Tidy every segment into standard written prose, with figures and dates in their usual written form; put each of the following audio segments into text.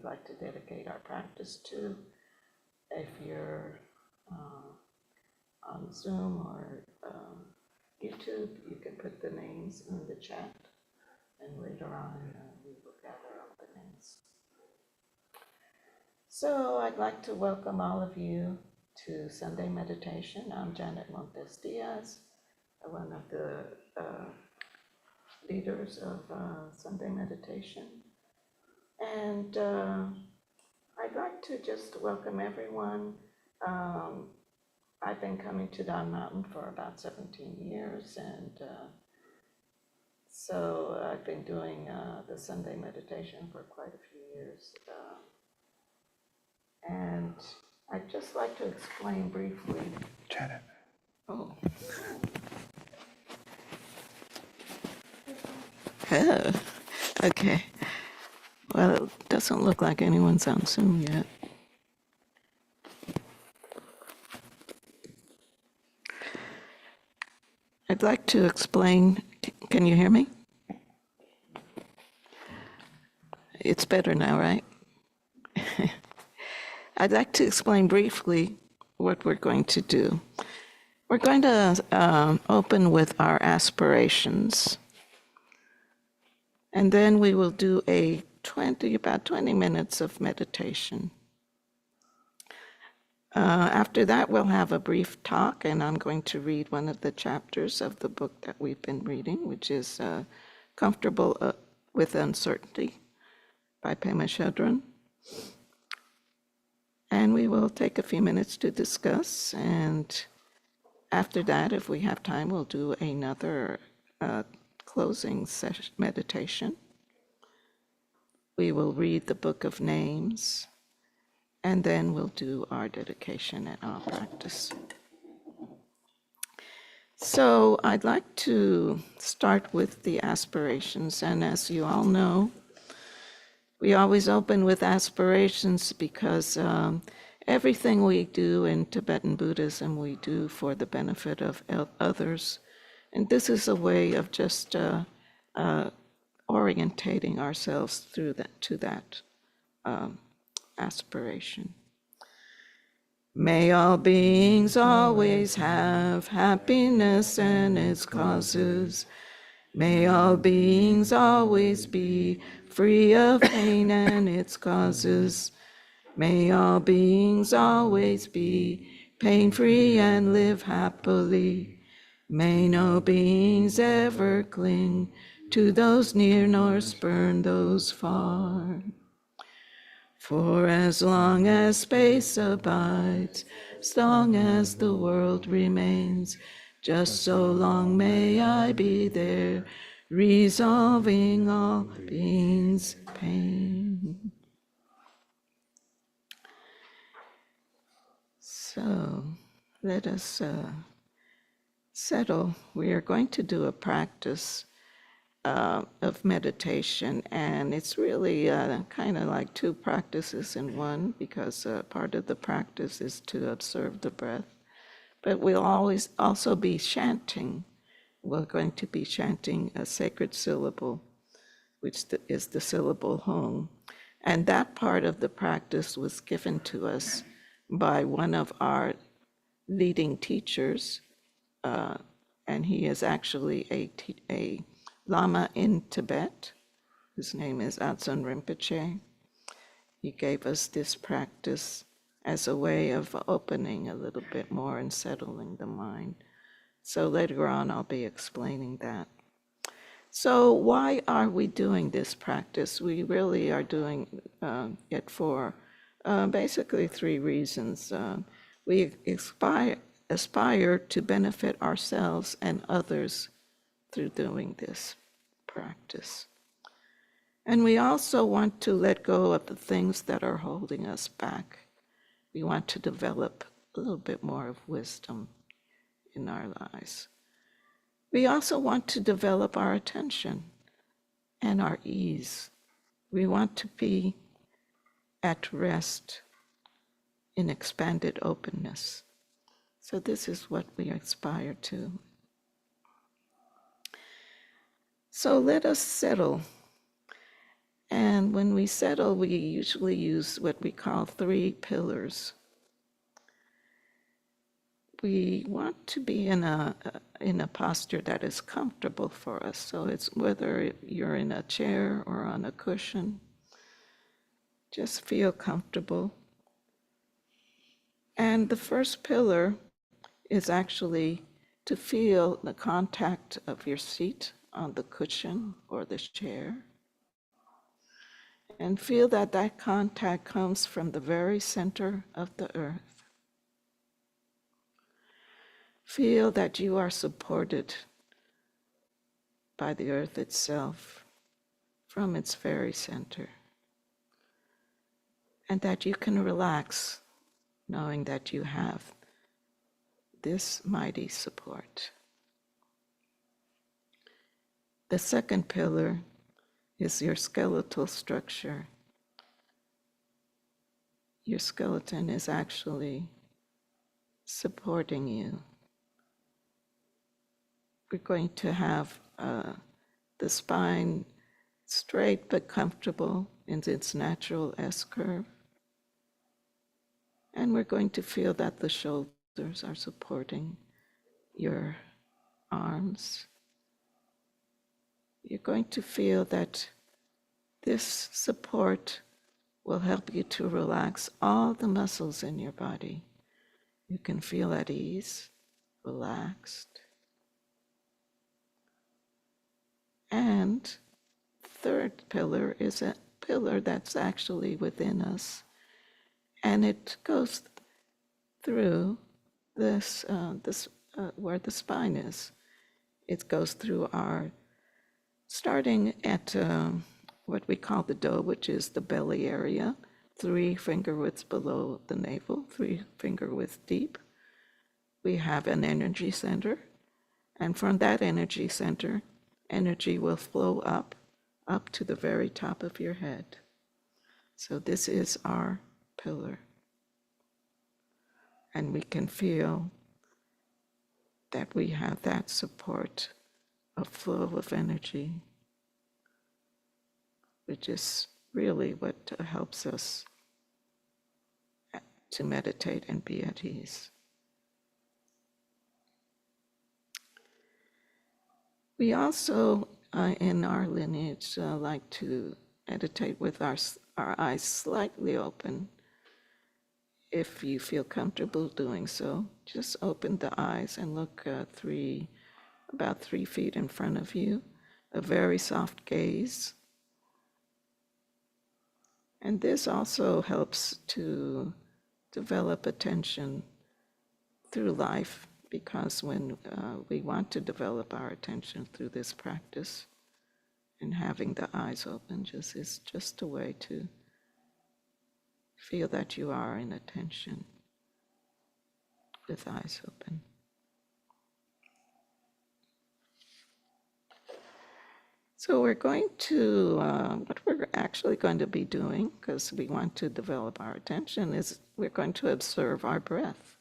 like to dedicate our practice to. If you're on Zoom or YouTube, you can put the names in the chat, and later on we will gather up the names. So I'd like to welcome all of you to Sunday Meditation. I'm Janet Montes Diaz, one of the leaders of Sunday Meditation. And I'd like to just welcome everyone. I've been coming to Don Mountain for about 17 years, and so I've been doing the Sunday meditation for quite a few years. And I'd just like to explain briefly. Janet. Oh. Oh, okay. Well, it doesn't look like anyone's on Zoom yet. I'd like to explain. Can you hear me? It's better now, right? I'd like to explain briefly what we're going to do. We're going to open with our aspirations, and then we will do about 20 minutes of meditation. After that, we'll have a brief talk, and I'm going to read one of the chapters of the book that we've been reading, which is Comfortable with Uncertainty by Pema Chodron. And we will take a few minutes to discuss, and after that, if we have time, we'll do another closing session meditation. We will read the Book of Names, and then we'll do our dedication and our practice. So I'd like to start with the aspirations, and as you all know, we always open with aspirations because everything we do in Tibetan Buddhism, we do for the benefit of others. And this is a way of just orientating ourselves through that aspiration. May all beings always have happiness and its causes. May all beings always be free of pain and its causes. May all beings always be pain-free and live happily. May no beings ever cling to those near nor spurn those far. For as long as space abides, as long as the world remains, just so long may I be there, resolving all beings' pain. So let us settle. We are going to do a practice of meditation, and it's really kind of like two practices in one, because part of the practice is to observe the breath, but we'll always also be chanting. We're going to be chanting a sacred syllable, which is the syllable Hong, and that part of the practice was given to us by one of our leading teachers, and he is actually a Lama in Tibet. His name is Adzon Rinpoche. He gave us this practice as a way of opening a little bit more and settling the mind. So later on, I'll be explaining that. So why are we doing this practice? We really are doing it for basically three reasons. We aspire to benefit ourselves and others through doing this practice. And we also want to let go of the things that are holding us back. We want to develop a little bit more of wisdom in our lives. We also want to develop our attention and our ease. We want to be at rest in expanded openness. So this is what we aspire to. So let us settle. And when we settle, we usually use what we call 3 pillars. We want to be in a posture that is comfortable for us. So it's whether you're in a chair or on a cushion, just feel comfortable. And the first pillar is actually to feel the contact of your seat on the cushion or the chair. And feel that that contact comes from the very center of the earth. Feel that you are supported by the earth itself from its very center. And that you can relax knowing that you have this mighty support. The second pillar is your skeletal structure. Your skeleton is actually supporting you. We're going to have the spine straight but comfortable in its natural S-curve. And we're going to feel that the shoulders are supporting your arms. You're going to feel that this support will help you to relax all the muscles in your body. You can feel at ease, relaxed. And third pillar is a pillar that's actually within us. And it goes through this, where the spine is. It goes through our, starting at what we call the dough, which is the belly area, 3 finger widths below the navel, 3 finger widths deep. We have an energy center. And from that energy center, energy will flow up to the very top of your head. So this is our pillar. And we can feel that we have that support of flow of energy, which is really what helps us to meditate and be at ease. We also, in our lineage, like to meditate with our eyes slightly open. If you feel comfortable doing so, just open the eyes and look about 3 feet in front of you, a very soft gaze. And this also helps to develop attention through life, because when we want to develop our attention through this practice, and having the eyes open is just a way to feel that you are in attention with eyes open. So we're going to, what we're actually going to be doing, because we want to develop our attention, is we're going to observe our breath.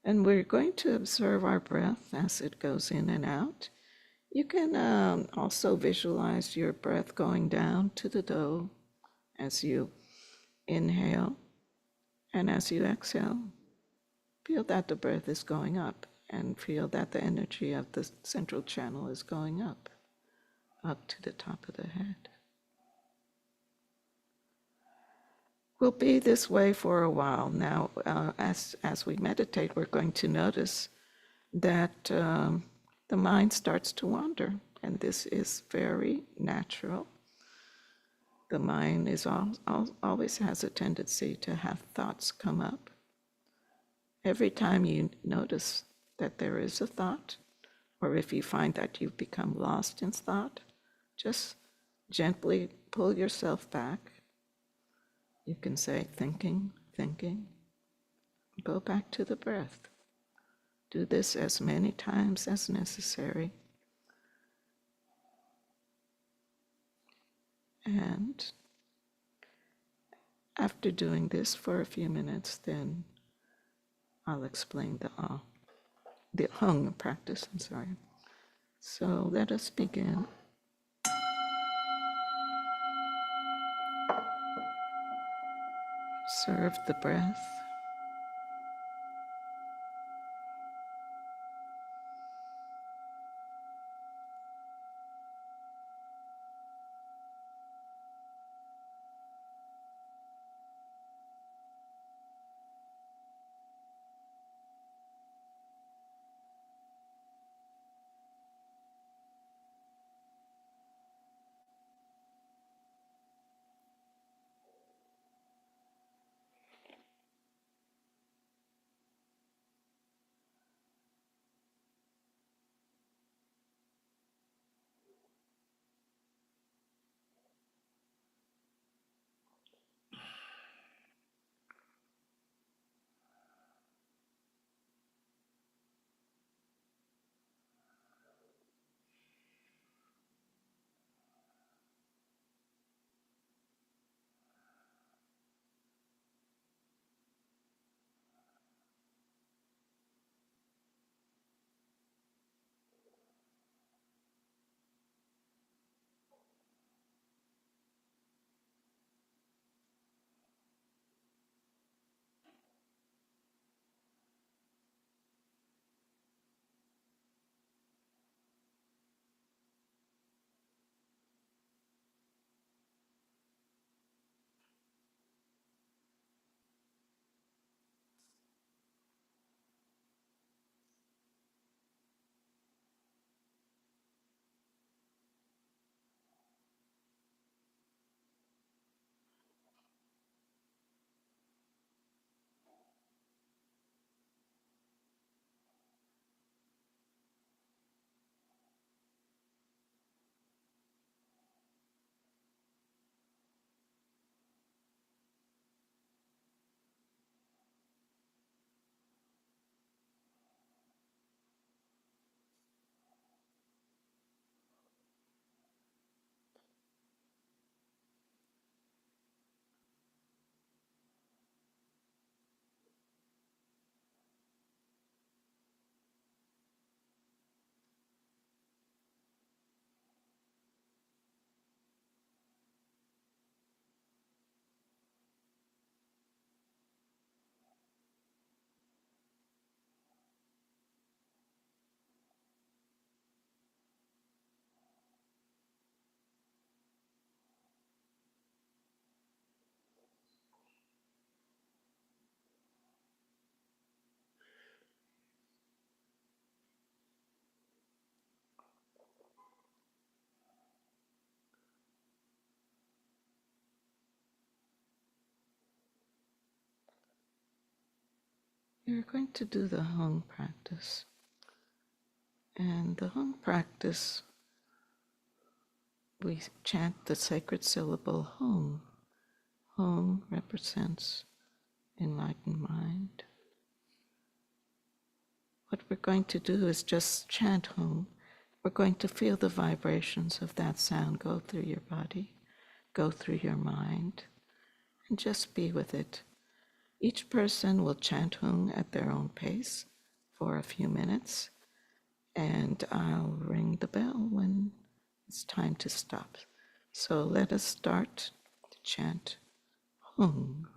And we're going to observe our breath as it goes in and out. You can also visualize your breath going down to the dough as you inhale, and as you exhale, feel that the breath is going up, and feel that the energy of the central channel is going up to the top of the head. We'll be this way for a while. Now, as we meditate, we're going to notice that the mind starts to wander, and this is very natural. The mind always has a tendency to have thoughts come up. Every time you notice that there is a thought, or if you find that you've become lost in thought, just gently pull yourself back. You can say, thinking, thinking. Go back to the breath. Do this as many times as necessary. And after doing this for a few minutes, then I'll explain the hung practice, So let us begin. Observe the breath. You're going to do the hung practice. And the hung practice, we chant the sacred syllable hung. Hung represents enlightened mind. What we're going to do is just chant hung. We're going to feel the vibrations of that sound go through your body, go through your mind, and just be with it. Each person will chant hung at their own pace for a few minutes, and I'll ring the bell when it's time to stop. So let us start to chant hung.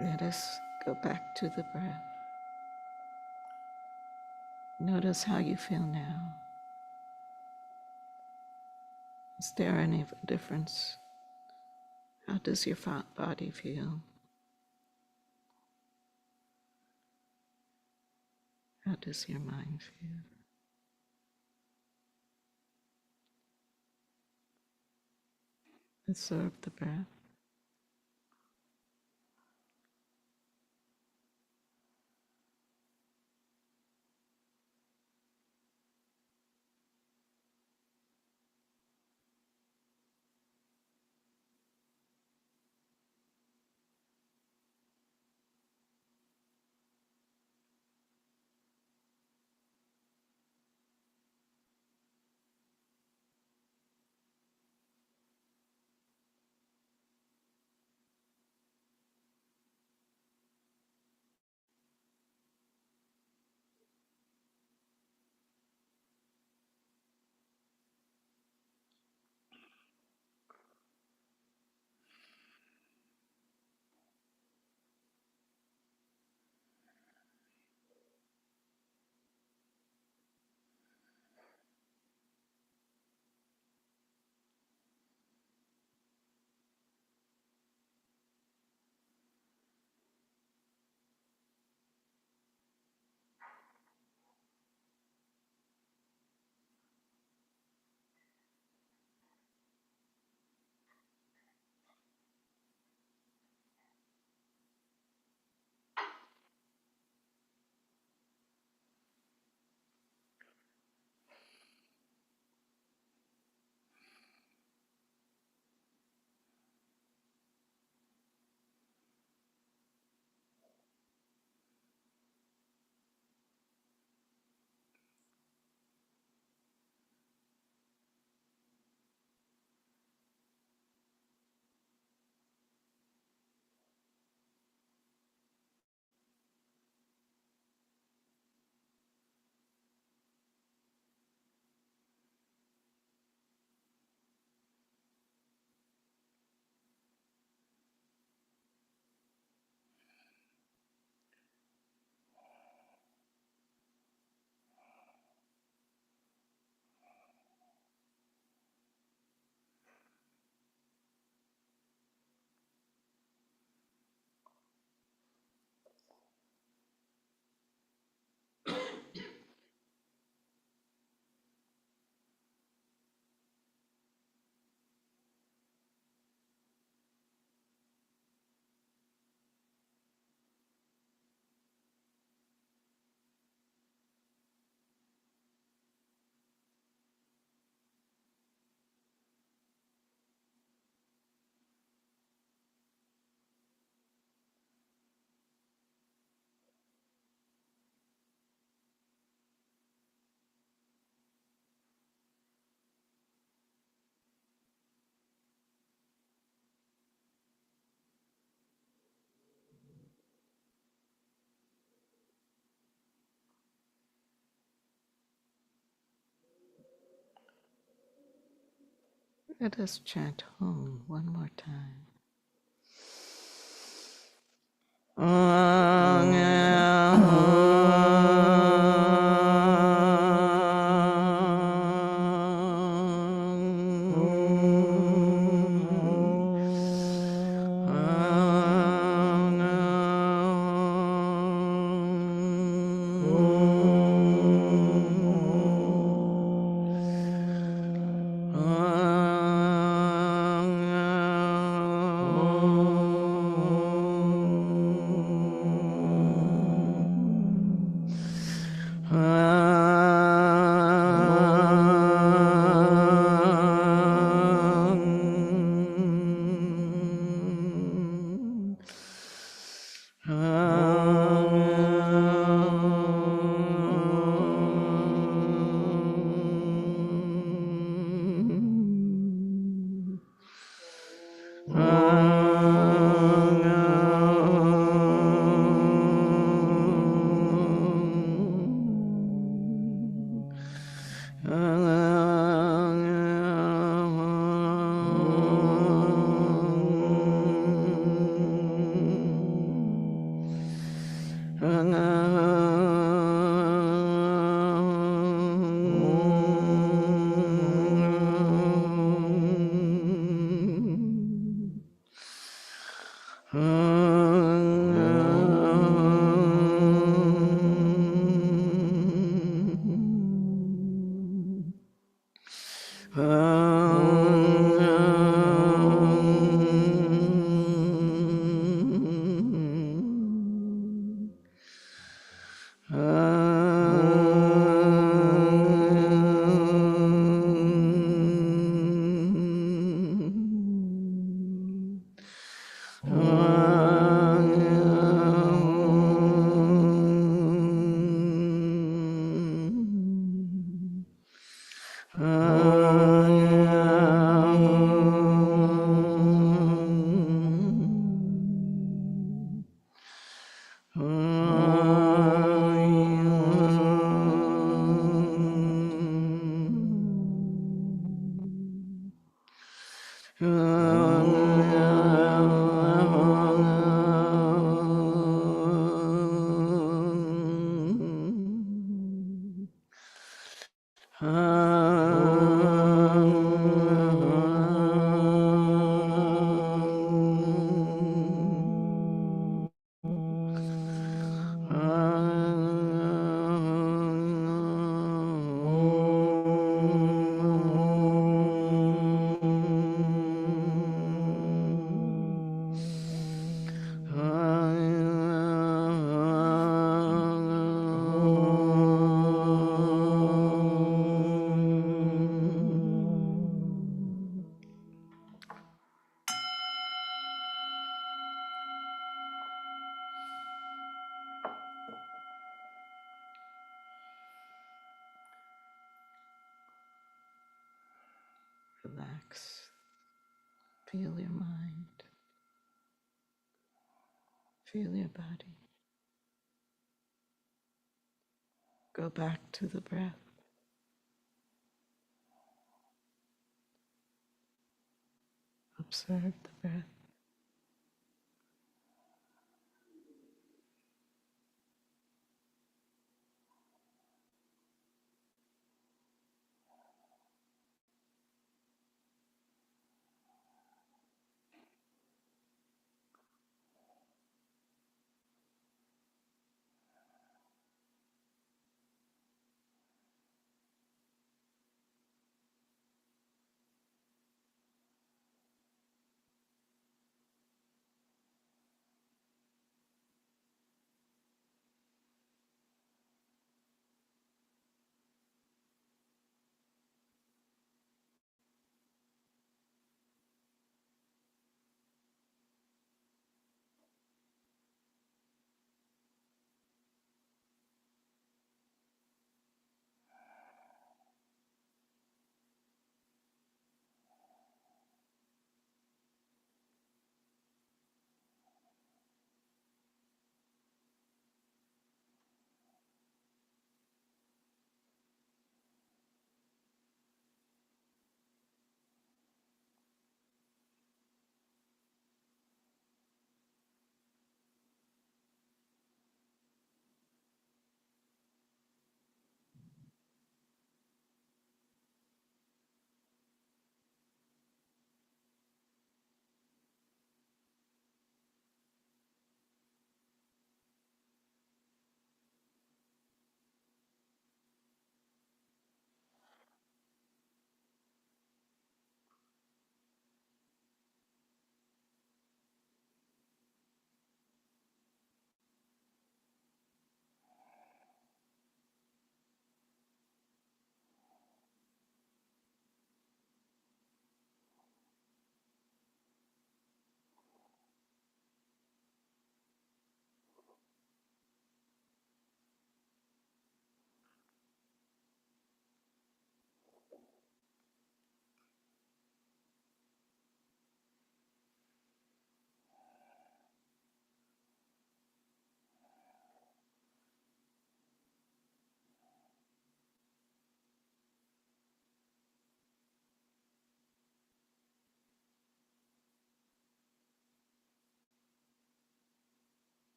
Let us go back to the breath. Notice how you feel now. Is there any difference? How does your body feel? How does your mind feel? Observe the breath. Let us chant home one more time. Relax. Feel your mind. Feel your body. Go back to the breath. Observe the breath.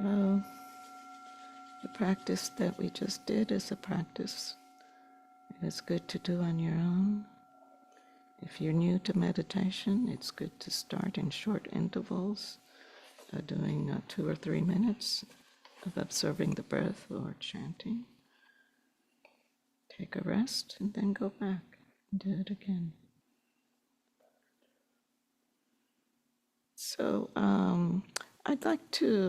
The practice that we just did is a practice it is good to do on your own. If you're new to meditation, it's good to start in short intervals, doing 2 or 3 minutes of observing the breath or chanting. Take a rest and then go back and do it again. So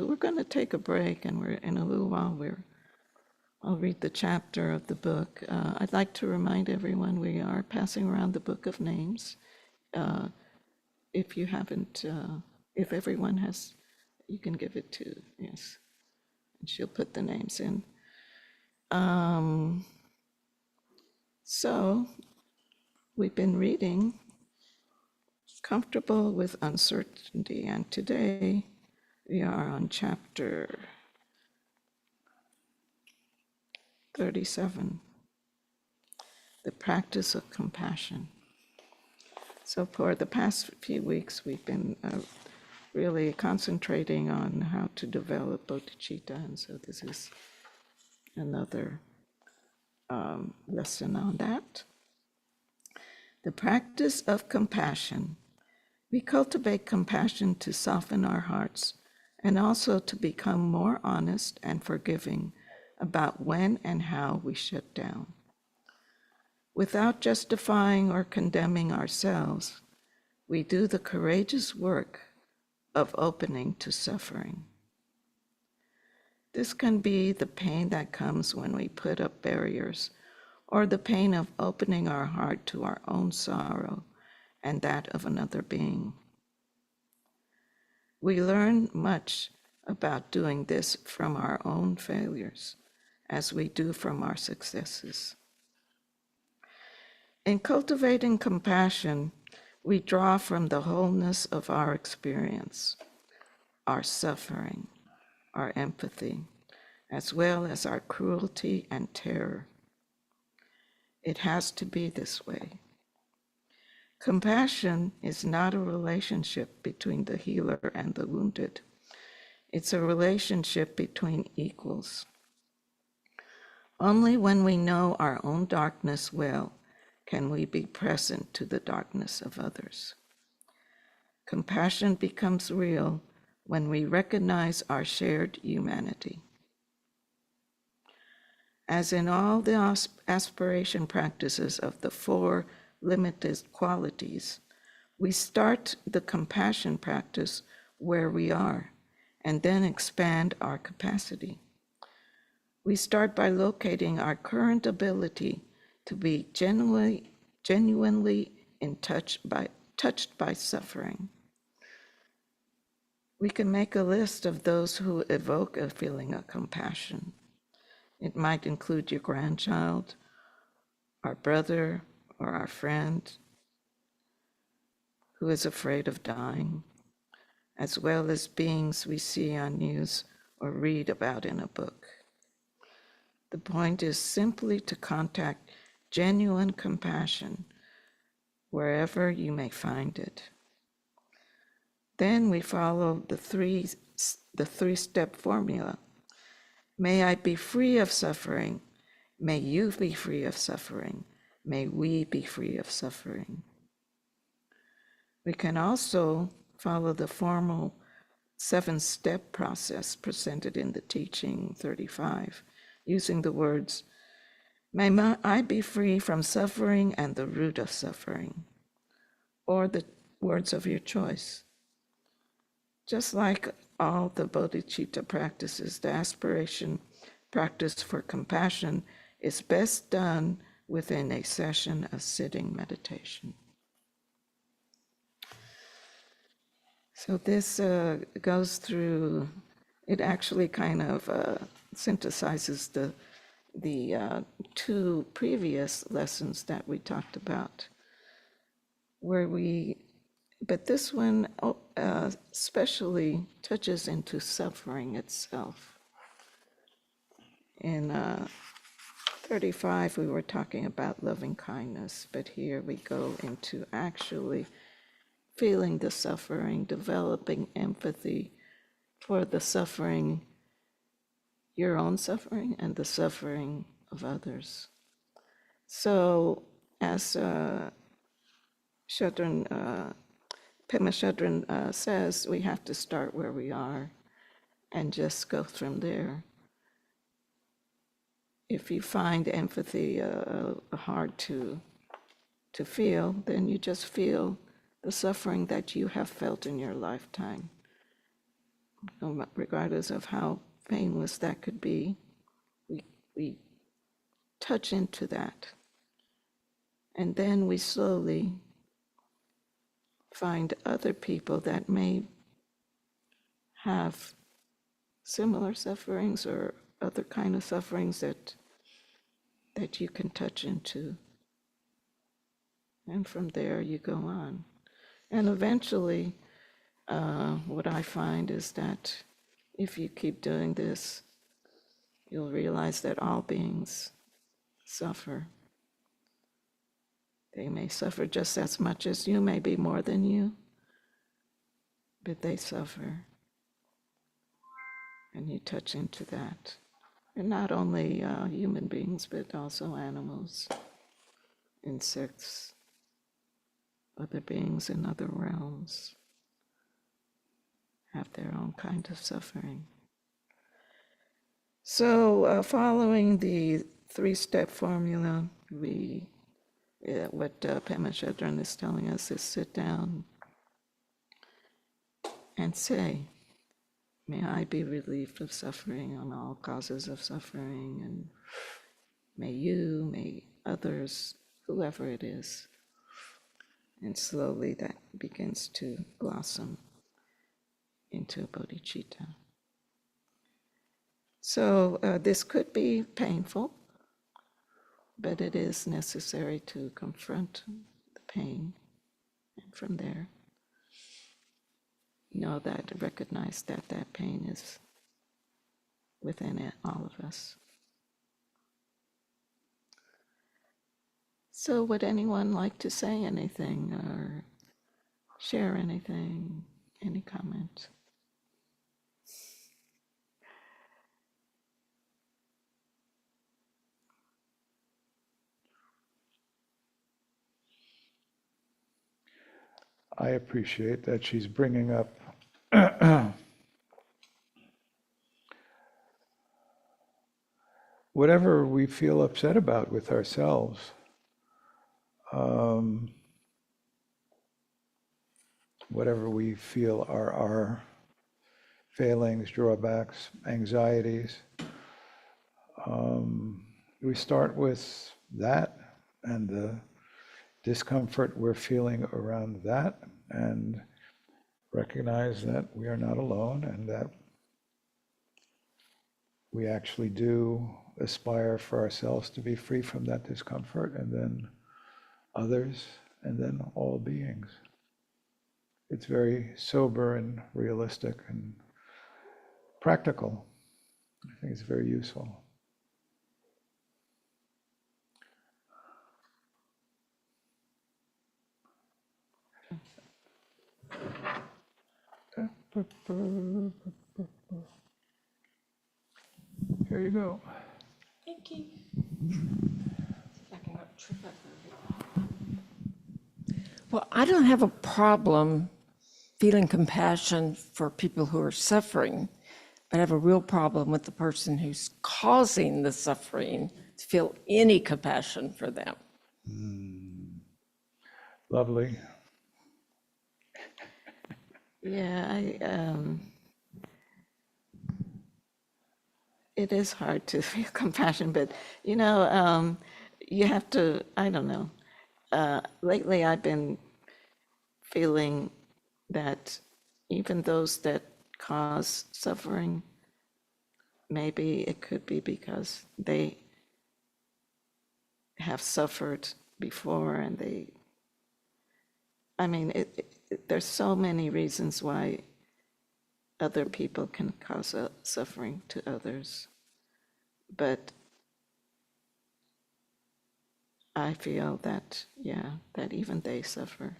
we're going to take a break, and in a little while I'll read the chapter of the book. I'd like to remind everyone we are passing around the Book of Names. If you haven't, if everyone has, you can give it to, yes, and she'll put the names in. So we've been reading Comfortable with Uncertainty, and today we are on chapter 37, the practice of compassion. So for the past few weeks, we've been really concentrating on how to develop bodhicitta, and so this is another lesson on that. The practice of compassion. We cultivate compassion to soften our hearts and also to become more honest and forgiving about when and how we shut down. Without justifying or condemning ourselves, we do the courageous work of opening to suffering. This can be the pain that comes when we put up barriers, or the pain of opening our heart to our own sorrow and that of another being. We learn much about doing this from our own failures, as we do from our successes. In cultivating compassion, we draw from the wholeness of our experience, our suffering, our empathy, as well as our cruelty and terror. It has to be this way. Compassion is not a relationship between the healer and the wounded. It's a relationship between equals. Only when we know our own darkness well can we be present to the darkness of others. Compassion becomes real when we recognize our shared humanity. As in all the aspiration practices of the 4 limited qualities, we start the compassion practice where we are and then expand our capacity. We start by locating our current ability to be genuinely touched by suffering. We can make a list of those who evoke a feeling of compassion. It might include your grandchild, our brother, or our friend who is afraid of dying, as well as beings we see on news or read about in a book. The point is simply to contact genuine compassion wherever you may find it. Then we follow the three-step formula. May I be free of suffering. May you be free of suffering. May we be free of suffering. We can also follow the formal 7-step process presented in the teaching 35, using the words, may I be free from suffering and the root of suffering, or the words of your choice. Just like all the bodhicitta practices, the aspiration practice for compassion is best done within a session of sitting meditation. So this goes through, it actually kind of synthesizes the 2 previous lessons that we talked about, but this one especially touches into suffering itself. In 35, we were talking about loving kindness, but here we go into actually feeling the suffering, developing empathy for the suffering your own suffering and the suffering of others. So, as Shadran, Pema Shadran says, we have to start where we are and just go from there. If you find empathy hard to feel, then you just feel the suffering that you have felt in your lifetime, regardless of how painless that could be. We touch into that, and then we slowly find other people that may have similar sufferings or other kind of sufferings that you can touch into. And from there you go on. And eventually, what I find is that if you keep doing this, you'll realize that all beings suffer. They may suffer just as much as you, maybe more than you, but they suffer. And you touch into that. And not only human beings, but also animals, insects, other beings in other realms have their own kind of suffering. So following the three-step formula, what Pema Chodron is telling us is sit down and say, may I be relieved of suffering on all causes of suffering, and may you, may others, whoever it is. And slowly that begins to blossom into bodhicitta. So this could be painful, but it is necessary to confront the pain. And from there, know that, recognize that that pain is within it, all of us. So would anyone like to say anything or share anything, any comment? I appreciate that she's bringing up whatever we feel upset about with ourselves. Whatever we feel are our failings, drawbacks, anxieties. We start with that and the discomfort we're feeling around that, and recognize that we are not alone and that we actually do aspire for ourselves to be free from that discomfort, and then others, and then all beings. It's very sober and realistic and practical. I think it's very useful. Here you go. Thank you. Well, I don't have a problem feeling compassion for people who are suffering, but I have a real problem with the person who's causing the suffering to feel any compassion for them. Lovely. Yeah, it is hard to feel compassion, but you have to, I don't know. Lately I've been feeling that even those that cause suffering, maybe it could be because they have suffered before, and there's so many reasons why other people can cause suffering to others. But I feel that, that even they suffer.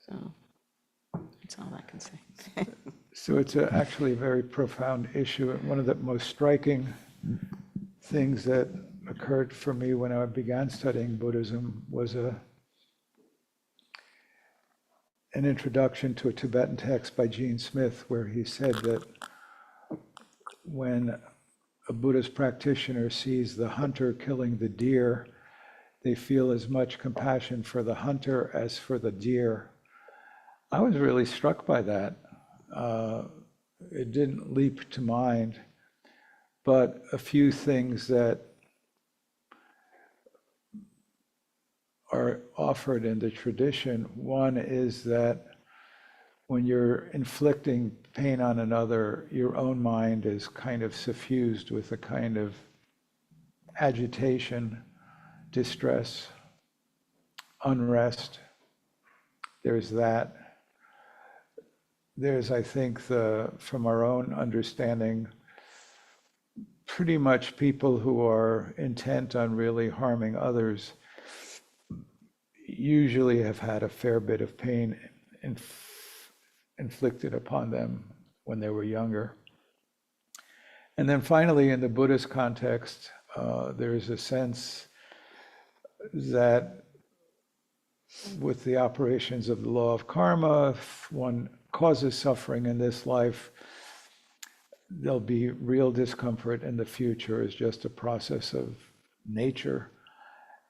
So That's all I can say. So it's actually a very profound issue. And one of the most striking things that occurred for me when I began studying Buddhism was an introduction to a Tibetan text by Gene Smith, where he said that when a Buddhist practitioner sees the hunter killing the deer, they feel as much compassion for the hunter as for the deer. I was really struck by that. It didn't leap to mind, but a few things that are offered in the tradition. One is that when you're inflicting pain on another, your own mind is kind of suffused with a kind of agitation, distress, unrest. There's that. There's, I think, from our own understanding, pretty much people who are intent on really harming others usually have had a fair bit of pain inflicted upon them when they were younger. And then finally, in the Buddhist context, there is a sense that with the operations of the law of karma, if one causes suffering in this life, there'll be real discomfort in the future. It's just a process of nature.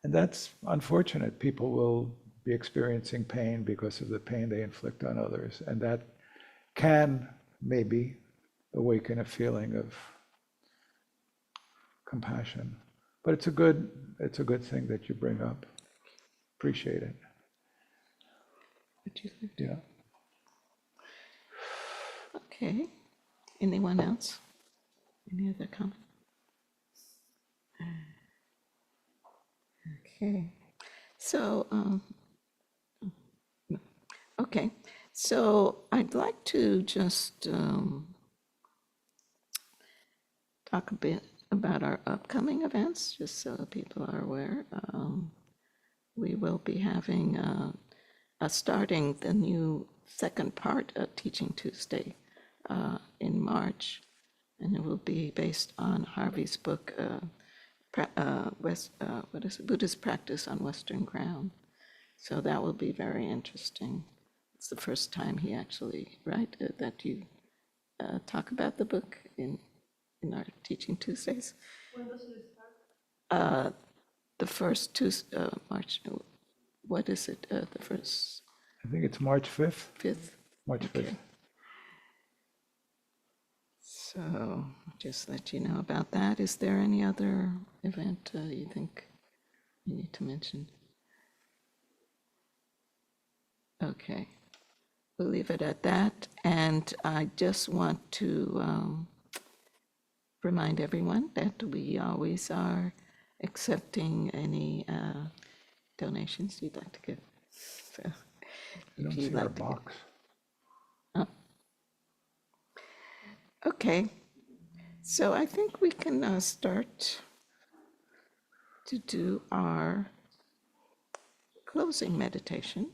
And that's unfortunate. People will be experiencing pain because of the pain they inflict on others. And that can maybe awaken a feeling of compassion. But it's a good thing that you bring up. Appreciate it. Would you like Yeah. Okay. Anyone else? Any other comment? Okay. So, no. Okay. So I'd like to just talk a bit about our upcoming events, just so people are aware. We will be having starting the new second part of Teaching Tuesday in March, and it will be based on Harvey's book, Buddhist Practice on Western Ground. So that will be very interesting. It's the first time he actually, right, that you talk about the book in our Teaching Tuesdays. When does it start? The first Tuesday, March, what is it, the first, I think it's March 5th. 5th? March 5th. Okay. So just let you know about that. Is there any other event you think you need to mention? Okay, we'll leave it at that. And I just want to remind everyone that we always are accepting any donations you'd like to give. So I don't if you'd see our like to give. box. Okay, so I think we can start to do our closing meditation,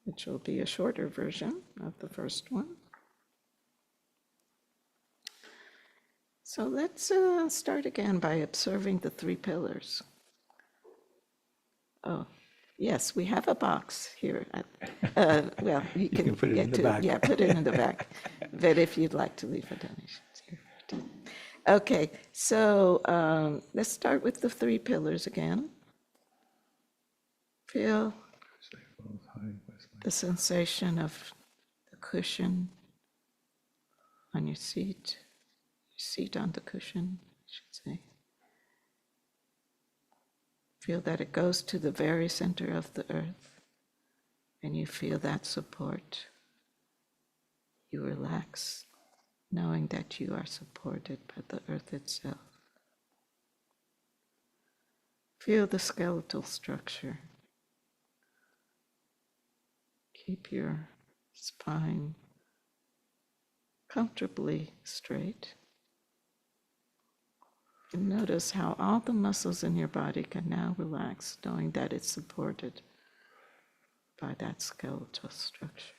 which will be a shorter version of the first one. So let's start again by observing the 3 pillars. Oh, yes, we have a box here. Well, you can put it get in the to, back. yeah, put it in the back. But if you'd like to leave a donation, it's here. Okay, so let's start with the 3 pillars again. Feel the sensation of the cushion on your seat on the cushion, I should say. Feel that it goes to the very center of the earth, and you feel that support. You relax, knowing that you are supported by the earth itself. Feel the skeletal structure. Keep your spine comfortably straight. And notice how all the muscles in your body can now relax, knowing that it's supported by that skeletal structure.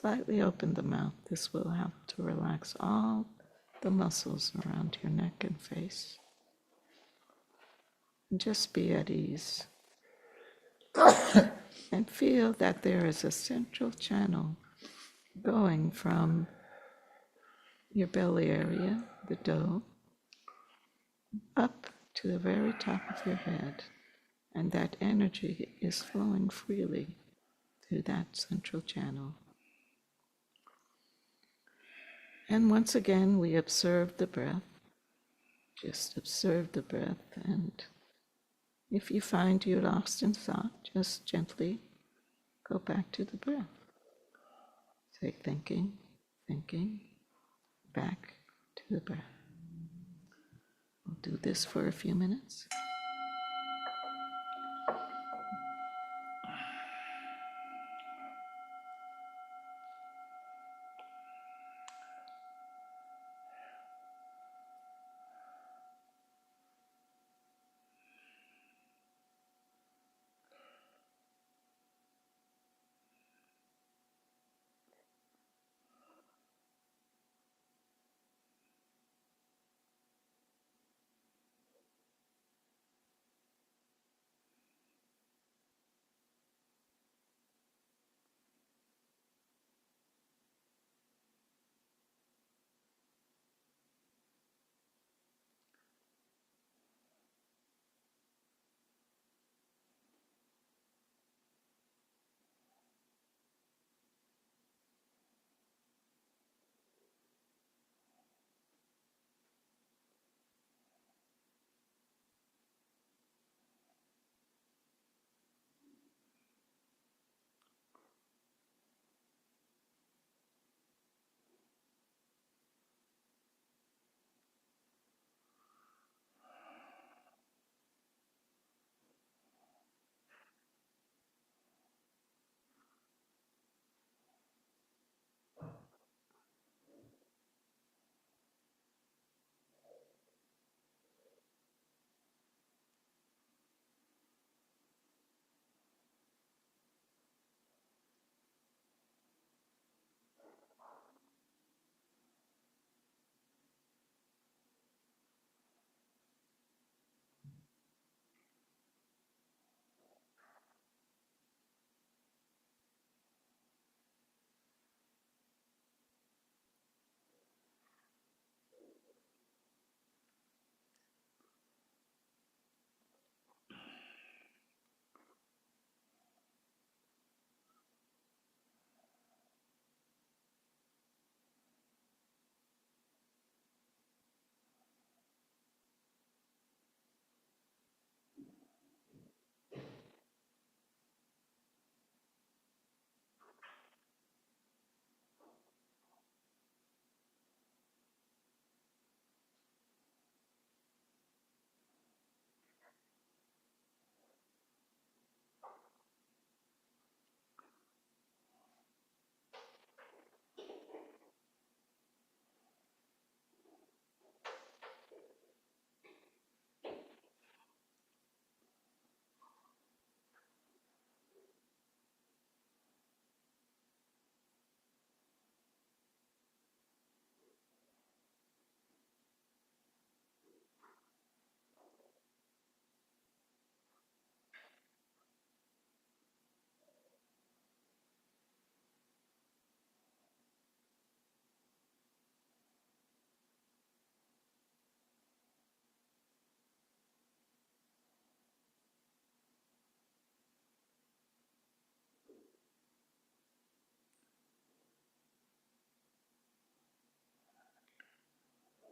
Slightly open the mouth. This will help to relax all the muscles around your neck and face. And just be at ease. And feel that there is a central channel going from your belly area, the dome, up to the very top of your head. And that energy is flowing freely through that central channel. And once again, we observe the breath. Just observe the breath. And if you find you're lost in thought, just gently go back to the breath. Say thinking, thinking, back to the breath. We'll do this for a few minutes.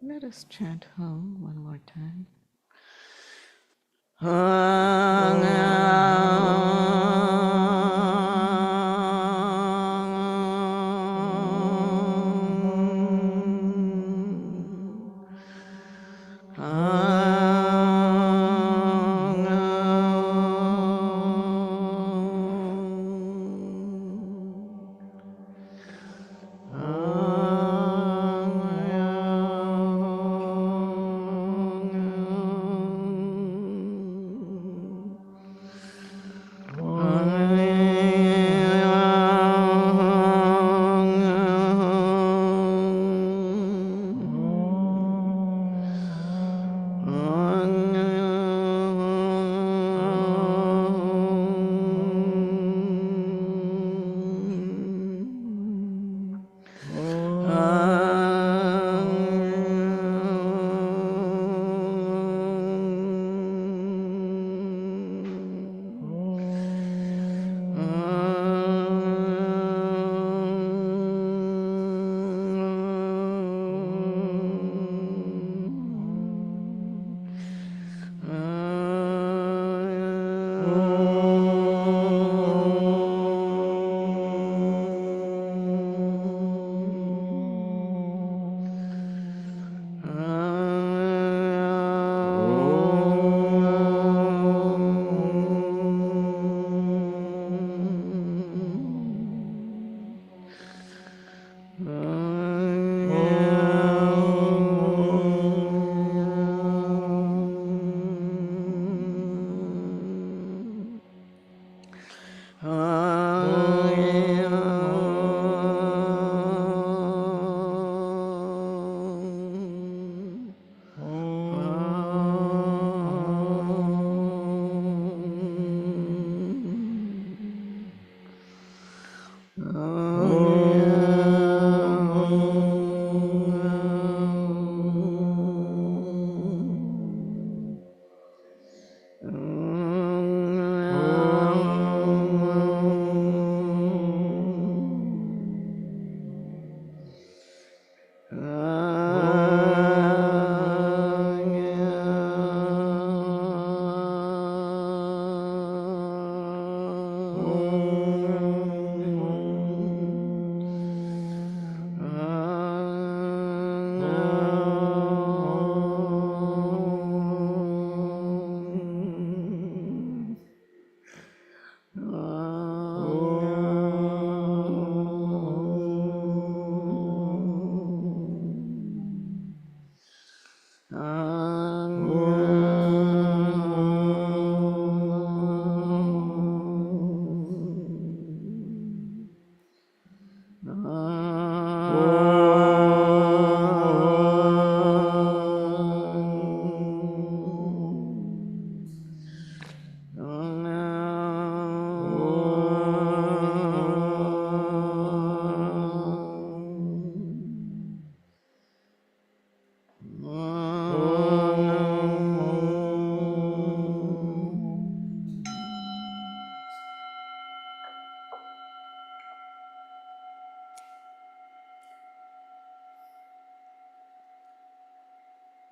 Let us chant home one more time.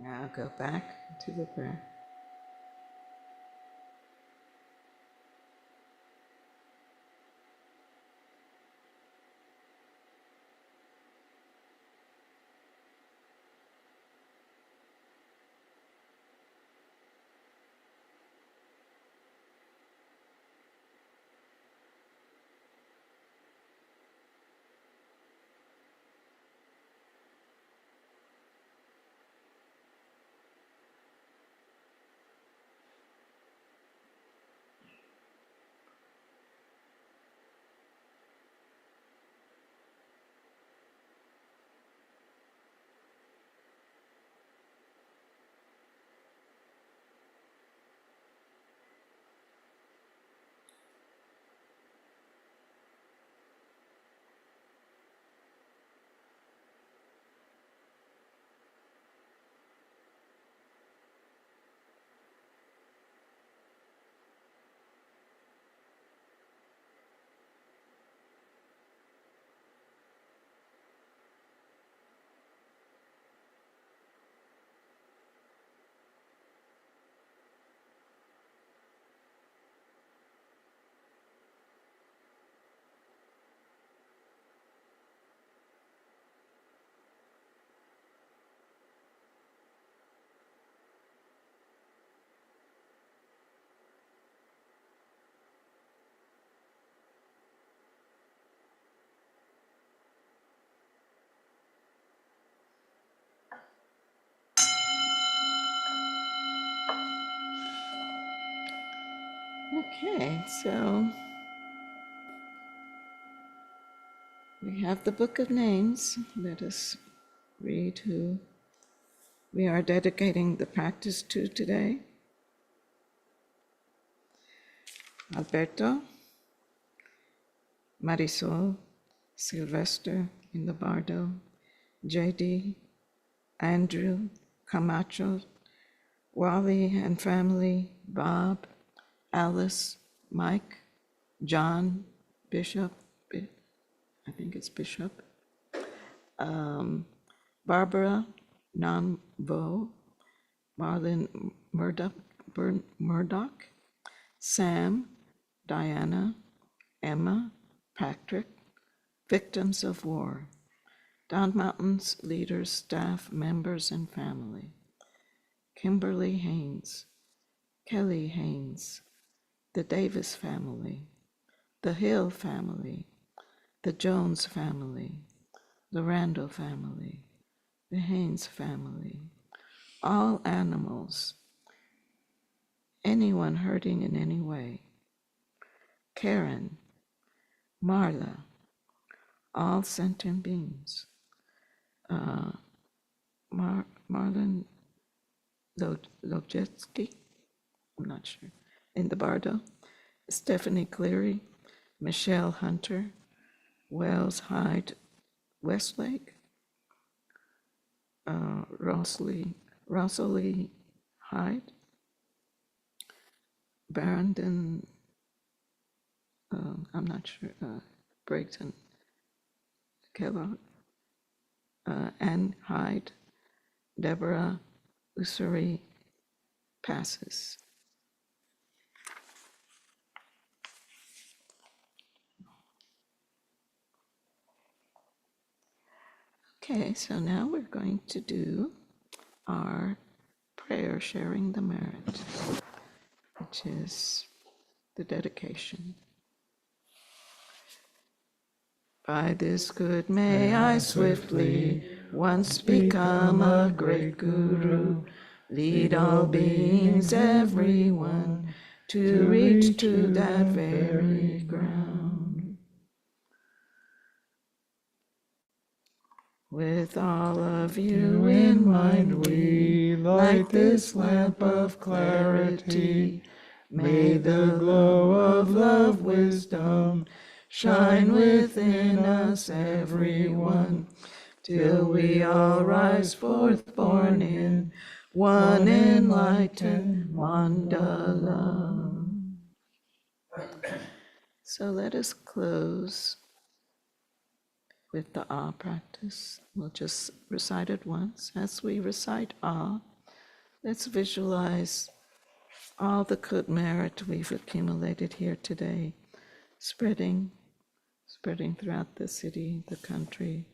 Now go back to the breath. Okay, so we have the Book of Names. Let us read who we are dedicating the practice to today. Alberto, Marisol, Sylvester Indobardo, JD, Andrew, Camacho, Wally and family, Bob, Alice, Mike, John, Bishop, I think it's Bishop, Barbara, Nanvo, Marlon Murdoch, Sam, Diana, Emma, Patrick, victims of war, Down Mountains leaders, staff, members, and family, Kimberly Haynes, Kelly Haynes, the Davis family, the Hill family, the Jones family, the Randall family, the Haynes family, all animals, anyone hurting in any way, Karen, Marla, all sentient beings. Marlon Lojetsky, I'm not sure, in the Bardo, Stephanie Cleary, Michelle Hunter, Wells Hyde Westlake, Rosalie Hyde, Brandon, I'm not sure, Brayton Kellogg, Anne Hyde, Deborah Usuri Passes. Okay, so now we're going to do our prayer sharing the merit, which is the dedication. By this good may I swiftly once become a great guru, lead all beings, everyone, to reach to that very ground. With all of you in mind we light this lamp of clarity. May the glow of love, wisdom, shine within us everyone, till we all rise forth born in one enlightened mandala. So let us close with the Ah practice. We'll just recite it once. As we recite Ah, let's visualize all the good merit we've accumulated here today, spreading throughout the city, the country,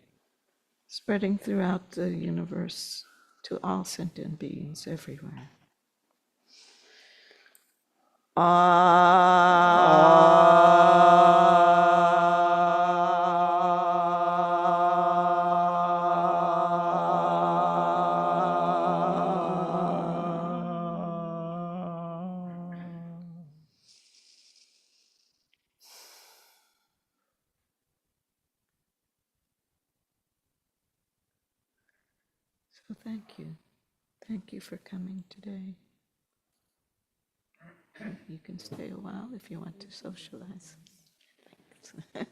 spreading throughout the universe to all sentient beings everywhere. So thank you. Thank you for coming today. You can stay a while if you want to socialize. Thanks.